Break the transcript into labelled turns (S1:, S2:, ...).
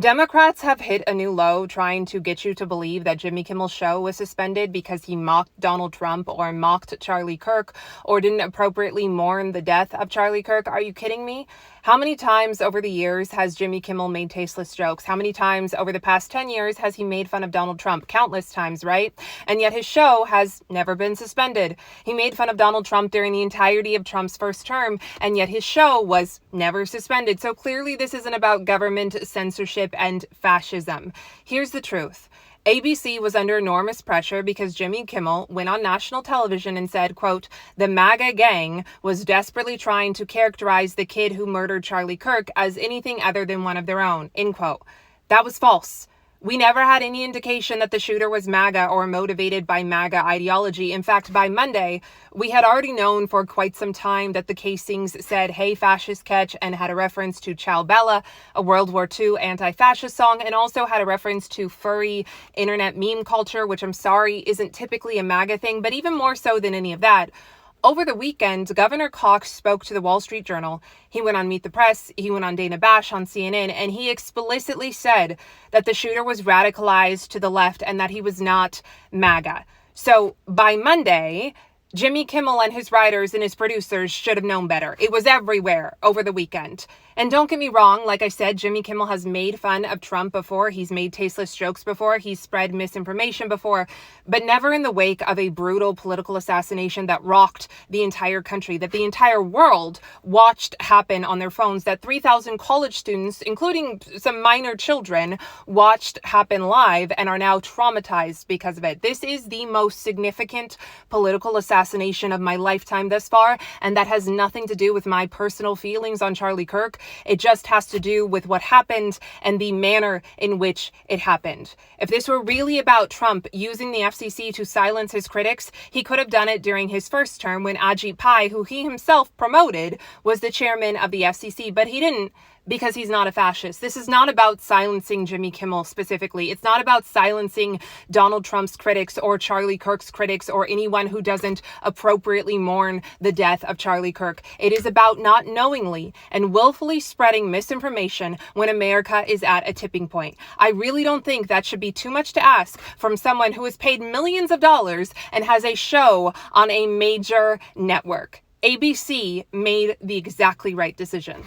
S1: Democrats have hit a new low trying to get you to believe that Jimmy Kimmel's show was suspended because he mocked Donald Trump or mocked Charlie Kirk or didn't appropriately mourn the death of Charlie Kirk. Are you kidding me? How many times over the years has Jimmy Kimmel made tasteless jokes? How many times over the past 10 years has he made fun of Donald Trump? Countless times, right? And yet his show has never been suspended. He made fun of Donald Trump during the entirety of Trump's first term, and yet his show was never suspended. So clearly this isn't about government censorship and fascism. Here's the truth. ABC was under enormous pressure because Jimmy Kimmel went on national television and said, quote, "The MAGA gang was desperately trying to characterize the kid who murdered Charlie Kirk as anything other than one of their own," end quote. That was false. We never had any indication that the shooter was MAGA or motivated by MAGA ideology. In fact, by Monday, we had already known for quite some time that the casings said, "Hey, fascist catch," and had a reference to Ciao Bella, a World War II anti-fascist song, and also had a reference to furry internet meme culture, which I'm sorry isn't typically a MAGA thing, but even more so than any of that. Over the weekend, Governor Cox spoke to the Wall Street Journal. He went on Meet the Press, he went on Dana Bash on CNN, and he explicitly said that the shooter was radicalized to the left and that he was not MAGA. So by Monday, Jimmy Kimmel and his writers and his producers should have known better. It was everywhere over the weekend. And don't get me wrong, like I said, Jimmy Kimmel has made fun of Trump before. He's made tasteless jokes before. He's spread misinformation before, but never in the wake of a brutal political assassination that rocked the entire country, that the entire world watched happen on their phones, that 3,000 college students, including some minor children, watched happen live and are now traumatized because of it. This is the most significant political assassination of my lifetime thus far, and that has nothing to do with my personal feelings on Charlie Kirk. It just has to do with what happened and the manner in which it happened. If this were really about Trump using the FCC to silence his critics, he could have done it during his first term when Ajit Pai, who he himself promoted, was the chairman of the FCC, but he didn't, because he's not a fascist. This is not about silencing Jimmy Kimmel specifically. It's not about silencing Donald Trump's critics or Charlie Kirk's critics or anyone who doesn't appropriately mourn the death of Charlie Kirk. It is about not knowingly and willfully spreading misinformation when America is at a tipping point. I really don't think that should be too much to ask from someone who has paid millions of dollars and has a show on a major network. ABC made the exactly right decision.